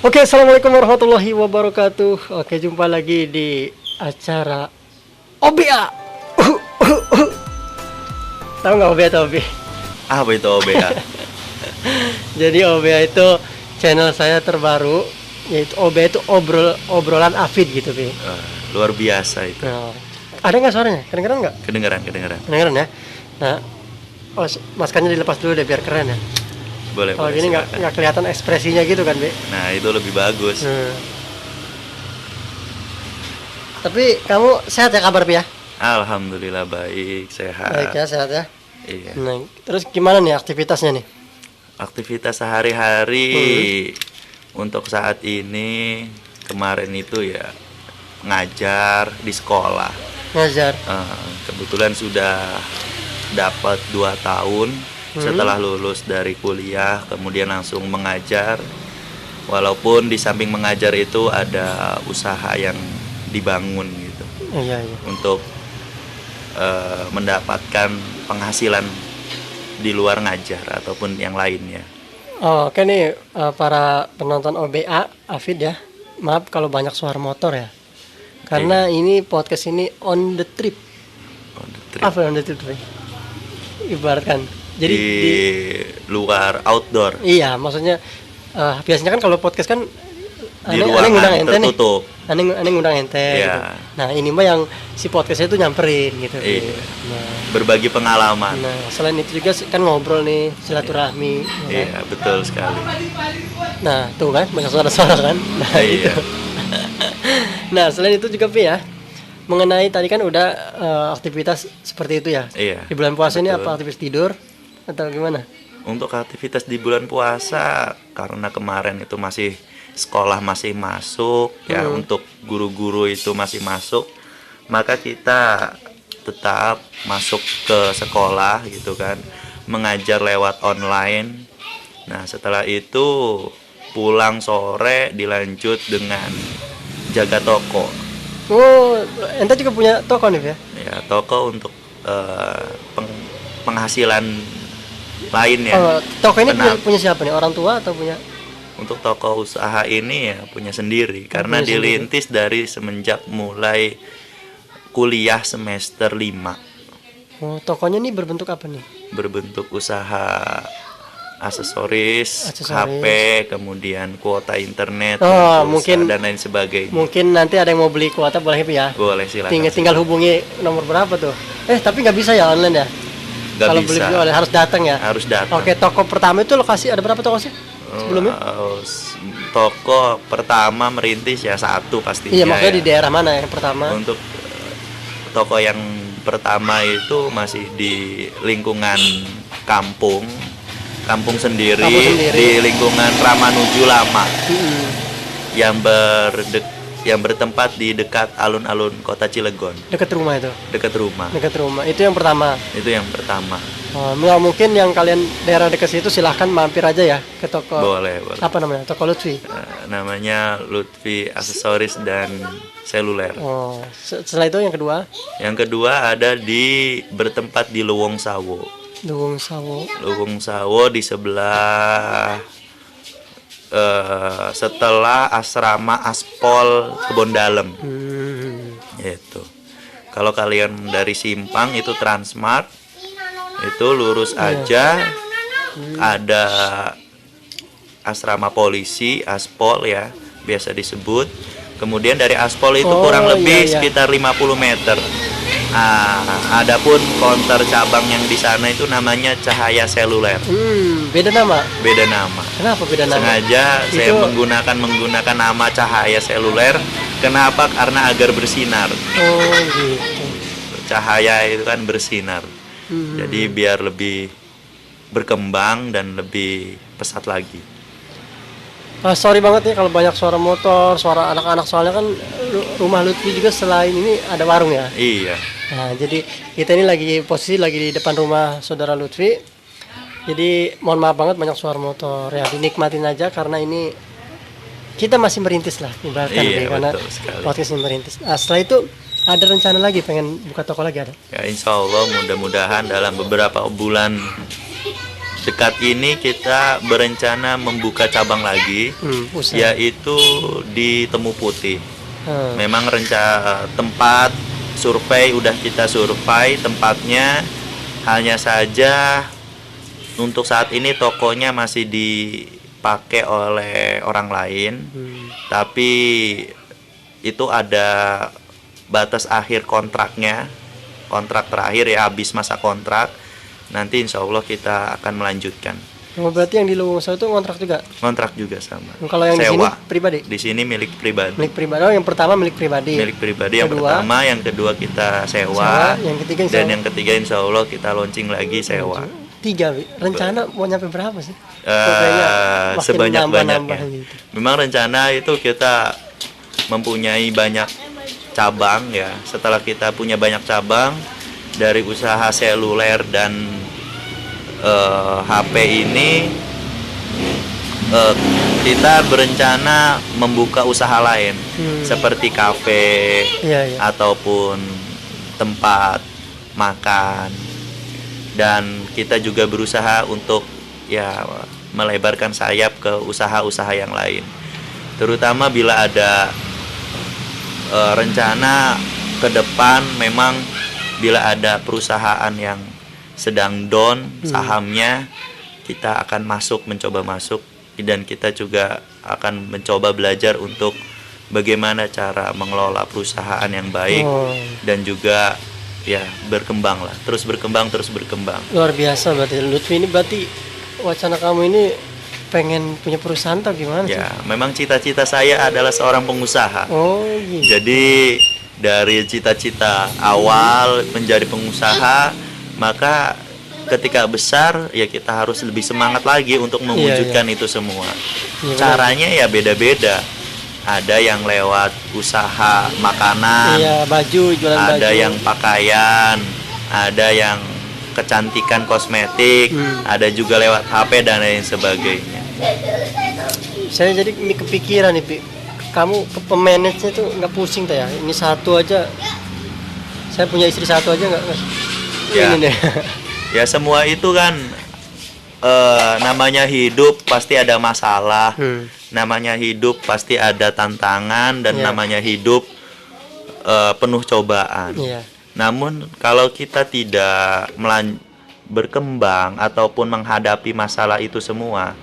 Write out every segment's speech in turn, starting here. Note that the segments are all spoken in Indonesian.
Oke, assalamualaikum warahmatullahi wabarakatuh. Oke, jumpa lagi di acara OBA. Tahu nggak OBA atau OB? Apa itu OBA? Jadi OBA itu channel saya terbaru, yaitu OBA itu obrolan Afid gitu, Bi. Luar biasa itu. Nah, ada nggak suaranya? Kedengeran nggak? Kedengeran. Kedengeran ya. Nah, maskernya dilepas dulu deh biar keren ya. Boleh. Kalau gini nggak kelihatan ekspresinya gitu kan, Bi. Nah, itu lebih bagus. Tapi kamu sehat ya kabar, Bi ya? Alhamdulillah baik, sehat. Baik ya, sehat ya. Iya. Nah, terus gimana nih aktivitasnya nih? Aktivitas sehari-hari untuk saat ini, kemarin itu ya ngajar di sekolah. Ngajar. Kebetulan sudah dapat 2 tahun setelah lulus dari kuliah, kemudian langsung mengajar. Walaupun di samping mengajar itu ada usaha yang dibangun gitu. Iya. Untuk mendapatkan penghasilan di luar ngajar ataupun yang lainnya. Oke nih para penonton OBA, Afid ya. Maaf kalau banyak suara motor ya. Karena ini podcast ini on the trip. Apa on the trip? Ibaratkan. Jadi di luar outdoor. Iya, maksudnya biasanya kan kalau podcast kan Di ruangan tertutup. Aneh ngundang ente Iya. gitu. Nah, ini mah yang si podcastnya itu nyamperin gitu. Iya. Nah, Berbagi pengalaman. selain itu juga kan ngobrol nih, silaturahmi. Ya kan? Iya, betul sekali. Nah, tuh kan banyak suara-suara kan. Nah, Iya. itu. Nah, selain itu juga Pi ya, mengenai tadi kan udah aktivitas seperti itu ya. Iya. Di bulan puasa ini betul. apa aktivitas tidur atau gimana? Untuk aktivitas di bulan puasa, karena kemarin itu masih sekolah masih masuk ya, untuk guru-guru itu masih masuk, maka kita tetap masuk ke sekolah gitu kan, mengajar lewat online. Nah, setelah itu pulang sore dilanjut dengan jaga toko. Oh, ente juga punya toko nih ya? Ya, toko untuk penghasilan lainnya. Oh, toko ini punya siapa nih? Orang tua atau punya? Untuk toko usaha ini ya punya sendiri, karena punya dirintis dari semenjak mulai kuliah semester 5. Oh, tokonya nih berbentuk apa nih? Berbentuk usaha aksesoris, HP, kemudian kuota internet, pulsa, mungkin dan lain sebagainya. Mungkin nanti ada yang mau beli kuota boleh ya? Boleh, silakan. Tinggal hubungi nomor berapa tuh? Tapi nggak bisa ya online ya? Nggak Kalau bisa. beli harus datang ya? Harus datang. Oke, toko pertama itu lokasi ada berapa toko sih? Sebelumnya? Toko pertama merintis ya 1 pastinya. Iya, maksudnya ya. di daerah mana yang pertama? Untuk toko yang pertama itu masih di lingkungan kampung sendiri, di lingkungan Ramanuju Lama, yang bertempat di dekat alun-alun kota Cilegon. Dekat rumah itu? Dekat rumah. Dekat rumah, itu yang pertama? Itu yang pertama. Mungkin yang kalian daerah dekat situ silahkan mampir aja ya ke toko. Boleh. Apa namanya? Toko Lutfi? Namanya Lutfi Aksesoris dan Seluler. Setelah itu yang kedua? Yang kedua ada bertempat di Luwung Sawo. Luwung Sawo di sebelah setelah asrama Aspol Kebon Dalem. Itu. Kalau kalian dari Simpang itu Transmart, itu lurus aja ada asrama polisi Aspol ya, biasa disebut. Kemudian dari Aspol itu kurang lebih sekitar 50 meter. Adapun counter cabang yang di sana itu namanya Cahaya Seluler. Beda nama? Beda nama. Kenapa beda nama? Sengaja saya menggunakan nama Cahaya Seluler. Kenapa? Karena agar bersinar. Oh gitu. Cahaya itu kan bersinar. Jadi biar lebih berkembang dan lebih pesat lagi. Sorry banget ya kalau banyak suara motor, suara anak-anak, soalnya kan rumah Lutfi juga selain ini ada warung ya. Iya. Nah, jadi kita ini posisi lagi di depan rumah saudara Lutfi. Jadi mohon maaf banget banyak suara motor ya, dinikmatin aja karena ini kita masih merintis lah ibaratkan karena podcast ini merintis. Setelah itu ada rencana lagi pengen buka toko lagi ada? Ya, insya Allah mudah-mudahan dalam beberapa bulan dekat ini kita berencana membuka cabang lagi, Usaha. yaitu di Temu Putih. Hmm. Memang tempat survei udah kita survei tempatnya, hanya saja untuk saat ini tokonya masih dipakai oleh orang lain, tapi itu ada batas akhir kontraknya, kontrak terakhir ya, habis masa kontrak. Nanti insya Allah kita akan melanjutkan. Oh, berarti yang di Luwungsa itu kontrak juga? Kontrak juga sama. Kalau yang di sini Sewa. pribadi? Di sini milik pribadi. Milik pribadi. Oh, yang pertama milik pribadi. Milik pribadi yang Kedua? pertama, yang kedua kita Sewa, sewa, yang ketiga dan sewa. yang ketiga insya Allah kita launching lagi sewa. 3, Wi. Rencana mau nyampe berapa sih? Kayaknya makin Sebanyak-banyaknya. nambah-nambah gitu. Memang rencana itu kita mempunyai banyak cabang ya. Setelah kita punya banyak cabang dari usaha seluler dan HP ini, kita berencana membuka usaha lain seperti kafe Iya, iya. ataupun tempat makan, dan kita juga berusaha untuk ya melebarkan sayap ke usaha-usaha yang lain, terutama bila ada rencana ke depan. Memang bila ada perusahaan yang sedang down sahamnya, kita akan mencoba masuk, dan kita juga akan mencoba belajar untuk bagaimana cara mengelola perusahaan yang baik, dan juga ya berkembang lah, terus berkembang. Luar biasa berarti Lutfi ini. Berarti wacana kamu ini pengen punya perusahaan atau gimana sih? Ya, memang cita-cita saya adalah seorang pengusaha. Oh, gitu. Jadi dari cita-cita awal menjadi pengusaha, maka ketika besar ya kita harus lebih semangat lagi untuk mewujudkan itu semua. Iya, Caranya ya beda-beda. Ada yang lewat usaha makanan, Iya, baju, jualan baju. ada yang pakaian, ada yang kecantikan kosmetik, ada juga lewat HP dan lain sebagainya. Saya jadi kepikiran nih, Pi. Kamu ke pemanage itu nggak pusing tuh ya? Ini satu aja. Saya punya istri satu aja nggak? Ya. Ini deh. Ya semua itu kan namanya hidup pasti ada masalah, namanya hidup pasti ada tantangan, dan Iya. namanya hidup penuh cobaan. Iya. Namun kalau kita tidak berkembang ataupun menghadapi masalah itu semua,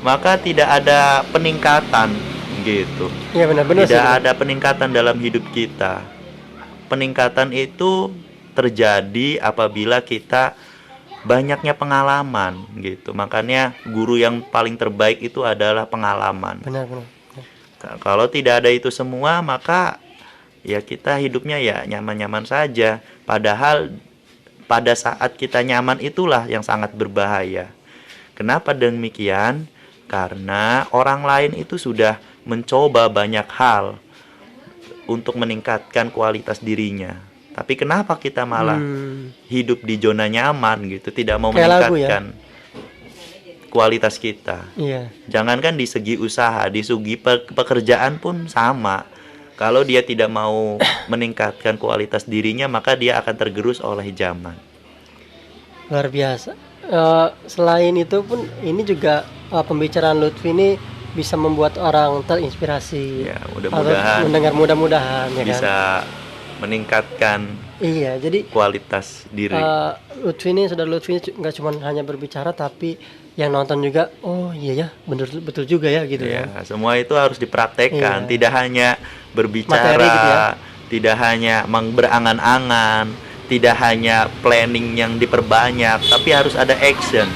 maka tidak ada peningkatan gitu. Iya, benar-benar. Tidak ada peningkatan dalam hidup kita. Peningkatan itu terjadi apabila kita banyaknya pengalaman gitu. Makanya guru yang paling terbaik itu adalah pengalaman. Benar-benar. Kalau tidak ada itu semua, maka ya kita hidupnya ya nyaman-nyaman saja. Padahal pada saat kita nyaman itulah yang sangat berbahaya. Kenapa demikian? Karena orang lain itu sudah mencoba banyak hal untuk meningkatkan kualitas dirinya. Tapi kenapa kita malah hidup di zona nyaman gitu, tidak mau Kayak lagu ya? meningkatkan kualitas kita. Iya. Jangankan di segi usaha, di segi pekerjaan pun sama. Kalau dia tidak mau meningkatkan kualitas dirinya, maka dia akan tergerus oleh zaman. Luar biasa. Selain itu pun ini juga pembicaraan Lutfi ini bisa membuat orang terinspirasi. Ya, mudah-mudahan Atau mendengar, mudah-mudahan ya bisa kan. meningkatkan Iya, jadi kualitas diri. Lutfi ini, saudara Lutfi ini nggak cuma hanya berbicara, tapi yang nonton juga, oh iya ya, betul juga ya gitu Ya, ya. semua itu harus dipraktekkan, Iya. tidak hanya berbicara, Materi gitu ya. tidak hanya berangan-angan, tidak hanya planning yang diperbanyak, tapi harus ada action.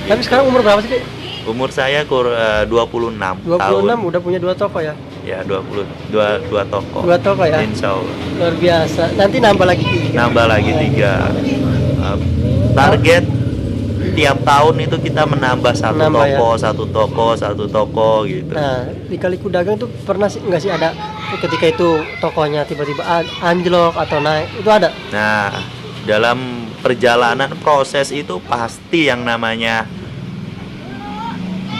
Tapi sekarang umur berapa sih, Pi? Umur saya 26 26 tahun. udah punya 2 toko ya? Ya, 22 toko. 2 toko ya? Insya Allah. Luar biasa. Nanti nambah lagi 3. Nambah lagi 3. Target tiap tahun itu kita menambah satu toko gitu. Nah, di Kaliku Dagang tuh pernah sih nggak sih ada ketika itu tokonya tiba-tiba anjlok atau naik, itu ada? Nah, dalam perjalanan proses itu pasti yang namanya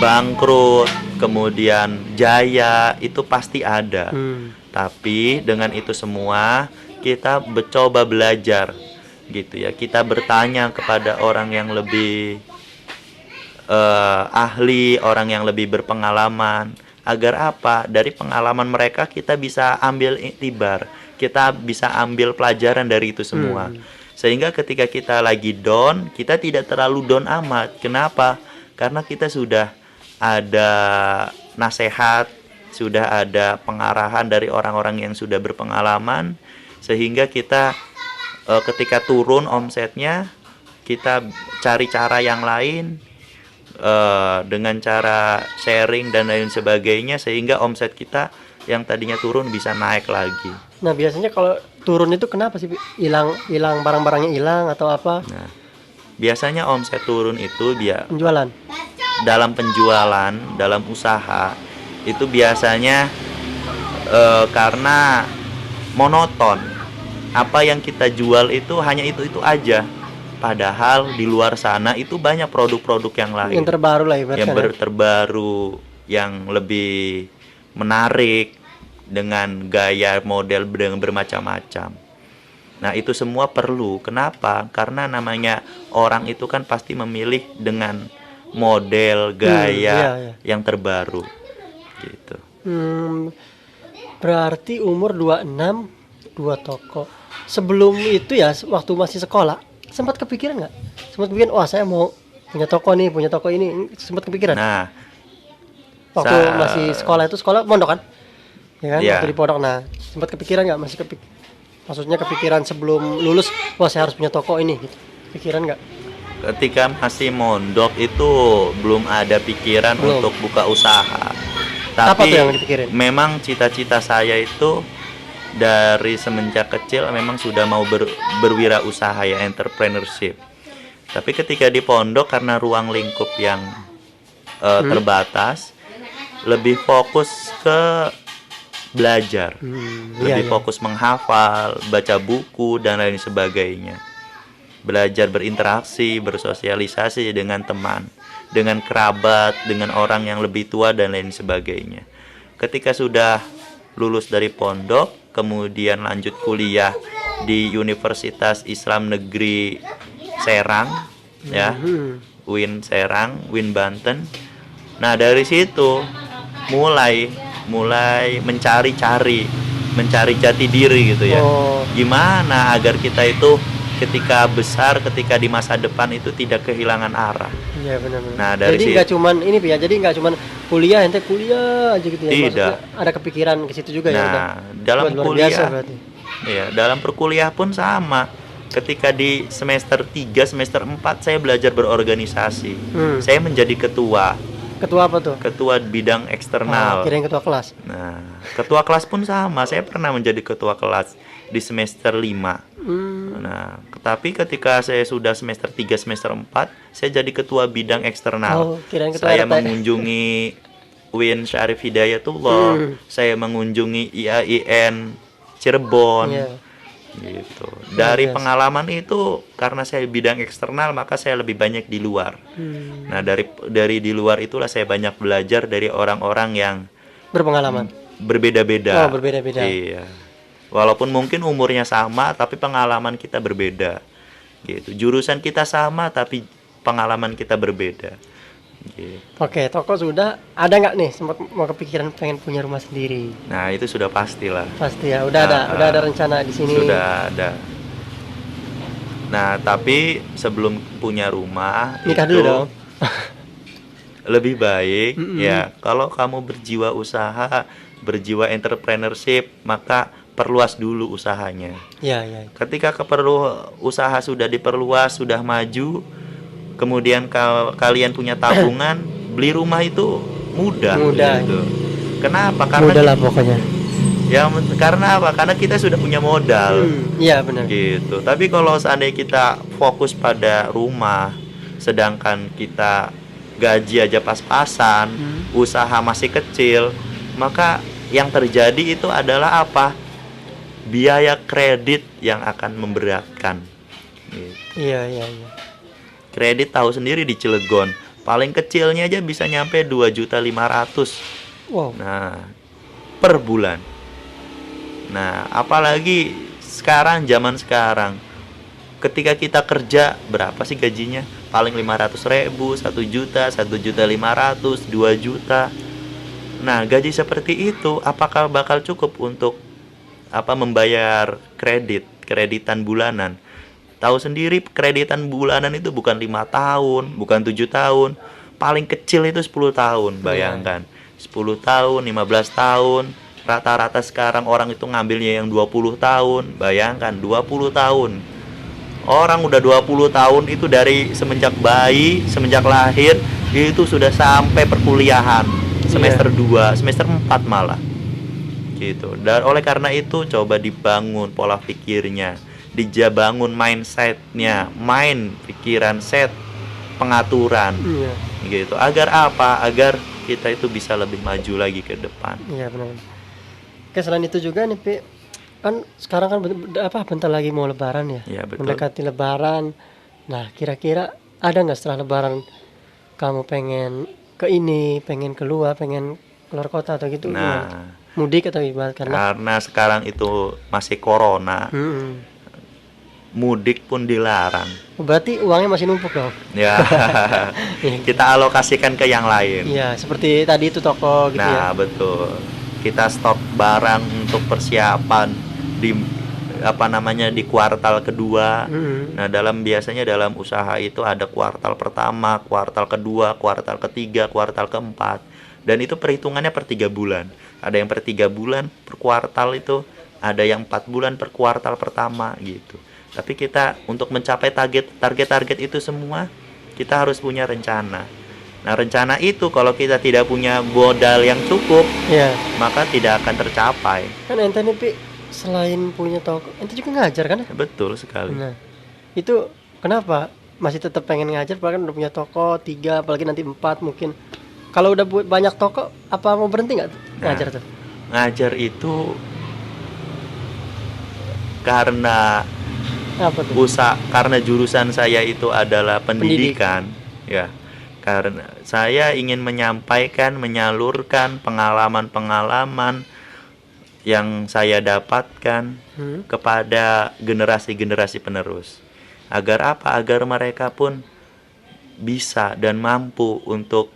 bangkrut, kemudian jaya, itu pasti ada. Tapi dengan itu semua kita mencoba belajar gitu ya. Kita bertanya kepada orang yang lebih ahli, orang yang lebih berpengalaman. Agar apa? Dari pengalaman mereka kita bisa ambil iktibar, kita bisa ambil pelajaran dari itu semua. Sehingga ketika kita lagi down, kita tidak terlalu down amat. Kenapa? Karena kita sudah ada nasihat, sudah ada pengarahan dari orang-orang yang sudah berpengalaman, sehingga kita ketika turun omsetnya, kita cari cara yang lain, dengan cara sharing dan lain sebagainya, sehingga omset kita yang tadinya turun bisa naik lagi. Nah, biasanya kalau turun itu kenapa sih? Hilang barang-barangnya hilang atau apa? Nah, biasanya omset turun itu Penjualan. dalam penjualan, dalam usaha itu biasanya karena monoton. Apa yang kita jual itu hanya itu aja. Padahal di luar sana itu banyak produk-produk yang lain. Yang terbaru lah ibaratnya. Yang terbaru, yang lebih menarik, dengan gaya model bermacam-macam. Nah, itu semua perlu. Kenapa? Karena namanya orang itu kan pasti memilih dengan model, gaya yang terbaru. Gitu. Berarti umur 26, 2 toko. Sebelum itu ya, waktu masih sekolah, sempat kepikiran nggak? Sempat kepikiran, wah saya mau punya toko ini. Sempat kepikiran? Nah, waktu masih sekolah pondok kan? Ya kan? Iya. Waktu di pondok. Nah, sempat kepikiran nggak? Maksudnya kepikiran sebelum lulus, wah saya harus punya toko ini gitu. Pikiran nggak? ketika masih mondok itu belum ada pikiran untuk buka usaha. Apa tuh Tapi yang dipikirin? memang cita-cita saya itu dari semenjak kecil memang sudah mau berwirausaha ya, entrepreneurship. Tapi ketika di pondok karena ruang lingkup yang terbatas, lebih fokus ke belajar, lebih fokus menghafal, baca buku dan lain sebagainya. Belajar berinteraksi, bersosialisasi dengan teman, dengan kerabat, dengan orang yang lebih tua dan lain sebagainya. Ketika sudah lulus dari pondok, kemudian lanjut kuliah di Universitas Islam Negeri Serang, ya, UIN Serang, UIN Banten. Nah, dari situ mulai mencari jati diri gitu ya. Gimana agar kita itu ketika besar, ketika di masa depan itu tidak kehilangan arah. Iya, benar-benar. Nah, dari jadi nggak cuman ini ya, jadi nggak cuman kuliah aja gitu ya. Tidak. Maksudnya ada kepikiran ke situ juga ya. Nah, dalam luar kuliah, biasa berarti. ya, dalam perkuliah pun sama. Ketika di semester 3, semester 4 saya belajar berorganisasi. Saya menjadi ketua. Ketua apa tuh? Ketua bidang eksternal. Kirain ketua kelas. Nah, ketua kelas pun sama. Saya pernah menjadi ketua kelas di semester 5. Nah, tapi ketika saya sudah semester 3, semester 4, saya jadi ketua bidang eksternal. Kirain ketua Saya RT. mengunjungi UIN Syarif Hidayatullah, saya mengunjungi IAIN Cirebon. Gitu. Dari pengalaman itu, karena saya bidang eksternal, maka saya lebih banyak di luar. Nah, dari di luar itulah saya banyak belajar dari orang-orang yang Berpengalaman. berbeda-beda. Oh, berbeda-beda. Iya. Walaupun mungkin umurnya sama, tapi pengalaman kita berbeda. Gitu. Jurusan kita sama, tapi pengalaman kita berbeda. Gitu. Oke, toko sudah. Ada nggak nih sempat mau kepikiran pengen punya rumah sendiri? Nah, itu sudah pastilah. Pasti ya, udah ada rencana di sini. Sudah ada. Nah, tapi sebelum punya rumah Nikah itu dulu dong. lebih baik ya kalau kamu berjiwa usaha, berjiwa entrepreneurship, maka perluas dulu usahanya. Iya. Ketika usaha sudah diperluas, sudah maju, kemudian kalian punya tabungan, beli rumah itu mudah. Gitu. Kenapa? Karena mudah lah pokoknya. Ya, karena apa? Karena kita sudah punya modal. Iya, benar. Gitu. Tapi kalau seandainya kita fokus pada rumah, sedangkan kita gaji aja pas-pasan, usaha masih kecil, maka yang terjadi itu adalah apa? Biaya kredit yang akan memberatkan. Gitu. Iya. Kredit tahu sendiri di Cilegon, paling kecilnya aja bisa nyampe 2.500.000. Wow. Nah, per bulan. Nah, apalagi zaman sekarang. Ketika kita kerja, berapa sih gajinya? paling 500.000, 1 juta, 1.500.000, 2 juta. Nah, gaji seperti itu apakah bakal cukup untuk membayar kreditan bulanan? Tahu sendiri kreditan bulanan itu bukan 5 tahun, bukan 7 tahun. Paling kecil itu 10 tahun, bayangkan. 10 tahun, 15 tahun. Rata-rata sekarang orang itu ngambilnya yang 20 tahun. Bayangkan 20 tahun. Orang udah 20 tahun itu dari semenjak bayi, semenjak lahir itu sudah sampai perkuliahan. Semester 2, semester 4 malah. Gitu. Dan oleh karena itu coba dibangun pola pikirnya, dibangun mindsetnya, pikiran, set, pengaturan. Gitu. Agar apa? Agar kita itu bisa lebih maju lagi ke depan. Iya, benar. Oke, selain itu juga nih, Pi, kan sekarang kan bentar lagi mau lebaran ya. Iya, betul. Mendekati lebaran. Nah, kira-kira ada nggak setelah lebaran kamu pengen ke ini, pengen keluar kota atau gitu? Nah, gimana? Mudik atau ibarat karena sekarang itu masih corona, mudik pun dilarang. Berarti uangnya masih numpuk dong? Ya, kita alokasikan ke yang lain. Iya, seperti tadi itu toko gitu ya. Nah, betul. Kita stok barang untuk persiapan di di kuartal kedua. Nah, biasanya dalam usaha itu ada kuartal pertama, kuartal kedua, kuartal ketiga, kuartal keempat. Dan itu perhitungannya per 3 bulan. Ada yang per 3 bulan per kuartal itu, ada yang 4 bulan per kuartal pertama gitu. Tapi kita untuk mencapai target itu semua, kita harus punya rencana. Nah, rencana itu kalau kita tidak punya modal yang cukup, maka tidak akan tercapai. Kan ente nih, Pi, selain punya toko, ente juga ngajar kan? Betul sekali. Nah, itu kenapa masih tetap pengen ngajar? Bahkan udah punya toko 3, apalagi nanti 4 mungkin. Kalau udah banyak toko, apa mau berhenti nggak ngajar tuh? Ngajar itu karena apa tuh? Karena jurusan saya itu adalah pendidikan. Ya. Karena saya ingin menyampaikan, menyalurkan pengalaman-pengalaman yang saya dapatkan kepada generasi-generasi penerus. Agar apa? Agar mereka pun bisa dan mampu untuk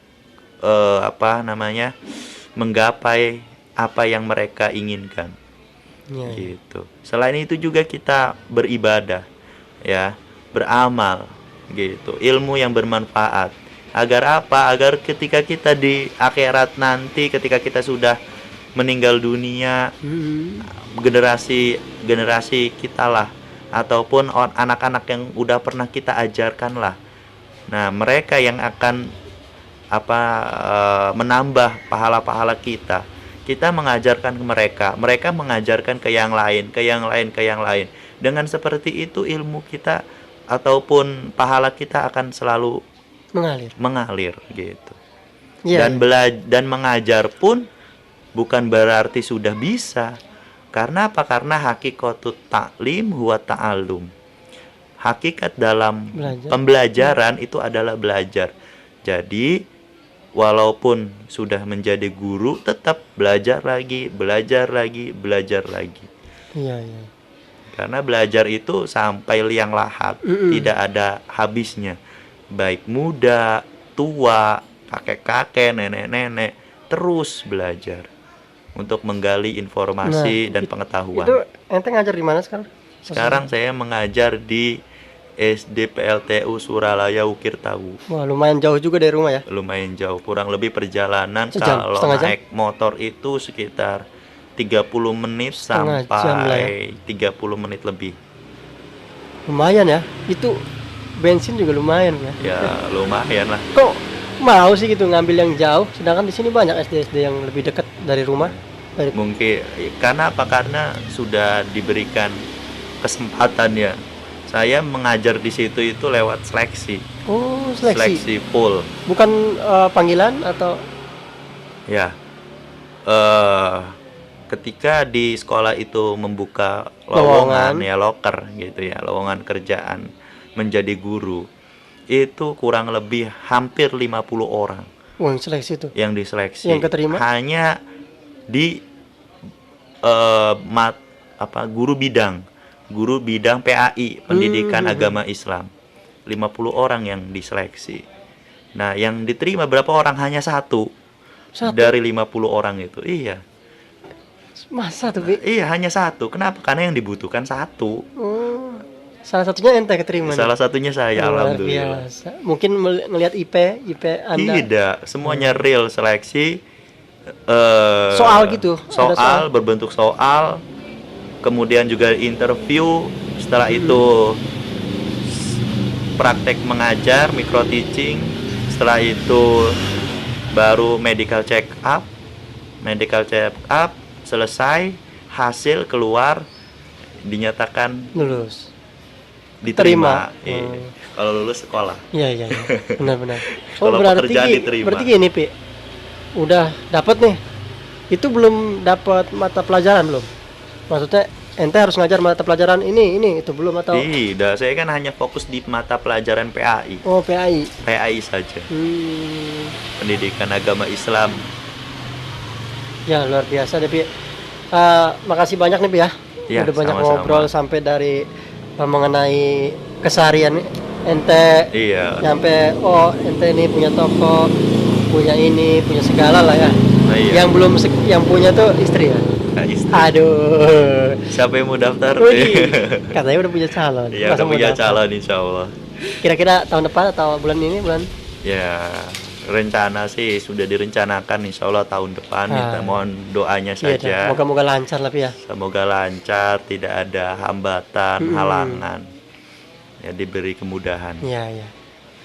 menggapai apa yang mereka inginkan. Gitu. Selain itu juga kita beribadah, ya, beramal, gitu. Ilmu yang bermanfaat. Agar apa? Agar ketika kita di akhirat nanti, ketika kita sudah meninggal dunia, generasi kita lah, ataupun anak-anak yang udah pernah kita ajarkan lah. Nah, mereka yang akan menambah pahala-pahala kita. Kita mengajarkan ke mereka mengajarkan ke yang lain, ke yang lain, ke yang lain. Dengan seperti itu ilmu kita ataupun pahala kita akan selalu mengalir gitu. Dan mengajar pun bukan berarti sudah bisa. Karena apa? Karena hakikatut ta'lim huwa ta'allum. Hakikat dalam pembelajaran itu adalah belajar. Jadi walaupun sudah menjadi guru, tetap belajar lagi. Iya. Karena belajar itu sampai liang lahat, tidak ada habisnya. Baik muda, tua, kakek-kakek, nenek-nenek, terus belajar untuk menggali informasi dan pengetahuan. Itu ente ngajar di mana sekarang? Sekarang saya mengajar di SD PLTU Suralaya Ukir Tawu. Wah, lumayan jauh juga dari rumah ya? Lumayan jauh, kurang lebih perjalanan Sejam, kalau naik motor itu sekitar 30 menit sampai 30 menit lebih. Lumayan ya? Itu bensin juga lumayan ya? Ya, lumayan lah. Kok mau sih gitu ngambil yang jauh, sedangkan di sini banyak SD-SD yang lebih dekat dari rumah? Mungkin karena apa? Karena sudah diberikan kesempatan ya. Saya mengajar di situ itu lewat seleksi. Oh, seleksi full. Bukan panggilan atau? Ya. Ketika di sekolah itu membuka lowongan ya, loker gitu ya, lowongan kerjaan menjadi guru, itu kurang lebih hampir 50 orang. Yang seleksi itu? Yang diseleksi. Yang keterima? Hanya di guru bidang PAI, pendidikan agama Islam. 50 orang yang diseleksi. Nah, yang diterima berapa orang? Hanya satu Satu? dari 50 orang itu. Iya. Masa tuh, Pi? Iya, hanya satu. Kenapa? Karena yang dibutuhkan satu. Oh, salah satunya ente keterima nih? Salah satunya saya, Luar alhamdulillah. biasa. Mungkin ngelihat IP Anda. Tidak, semuanya real seleksi. Soal gitu? Ada Soal berbentuk soal. Kemudian juga interview. Setelah itu praktek mengajar, micro teaching. Setelah itu baru medical check up. Medical check up selesai, hasil keluar, dinyatakan Lulus. diterima. Terima. Iya. Kalau lulus sekolah. Iya, iya, iya. Benar-benar. Oh, Kalau berarti pekerjaan diterima. berarti gini, Pi. Udah dapat nih. Itu belum dapat mata pelajaran belum? Maksudnya ente harus ngajar mata pelajaran ini, itu belum atau? Tidak, saya kan hanya fokus di mata pelajaran PAI. Oh, PAI. PAI saja. Pendidikan agama Islam. Ya, luar biasa deh, Pi. Makasih banyak nih, Pi ya. Ya, Udah banyak sama-sama. ngobrol sampai dari mengenai keseharian ente. Iya. Sampai ente ini punya toko, punya ini, punya segala lah ya. Nah, iya. Yang belum yang punya tuh istri ya. Nah, istri. Aduh. Siapa yang mau daftar? Wih, katanya udah punya calon. Iya, Masa udah mau punya daftar? calon insya Allah. Kira-kira tahun depan atau bulan ini, bulan? Ya, rencana sih sudah direncanakan insya Allah tahun depan. Kita mohon doanya Iya, saja. moga-moga lancar lah, Pi ya. Semoga lancar, tidak ada hambatan, halangan. Ya, diberi kemudahan. Iya, iya.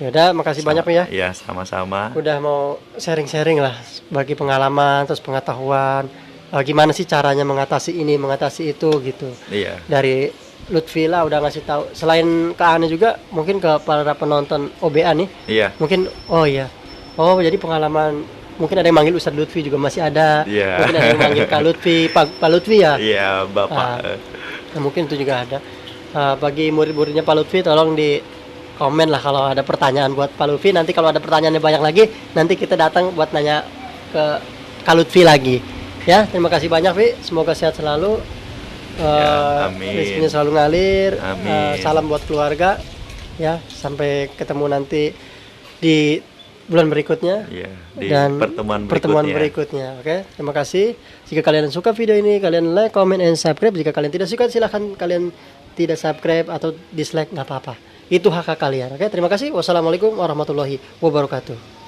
Yaudah, makasih banyak, Pi ya. Ya, sama-sama. Udah mau sharing-sharing lah, bagi pengalaman, terus pengetahuan. Gimana sih caranya mengatasi ini, mengatasi itu gitu. Iya. Dari Lutfi lah udah ngasih tahu. Selain ke Ane juga, mungkin ke para penonton OBA nih. Iya. Mungkin, oh iya. Oh, jadi pengalaman, mungkin ada yang manggil Ustadz Lutfi juga masih ada. Iya. Mungkin ada yang manggil Kak Lutfi, Pak Lutfi ya. Iya, Bapak. Nah, mungkin itu juga ada. Bagi murid-muridnya Pak Lutfi, tolong di komen lah kalau ada pertanyaan buat Pak Lutfi. Nanti kalau ada pertanyaannya banyak lagi, nanti kita datang buat nanya ke Kak Lutfi lagi. Ya, terima kasih banyak, Pi. Semoga sehat selalu. Ya, amin. Rezekinya selalu ngalir. Amin. Salam buat keluarga. Ya, sampai ketemu nanti di bulan berikutnya. Iya, di Dan pertemuan berikutnya. Oke, terima kasih. Jika kalian suka video ini, kalian like, comment, and subscribe. Jika kalian tidak suka, silahkan kalian tidak subscribe atau dislike, nggak apa-apa. Itu hak kalian. Oke, terima kasih. Wassalamualaikum warahmatullahi wabarakatuh.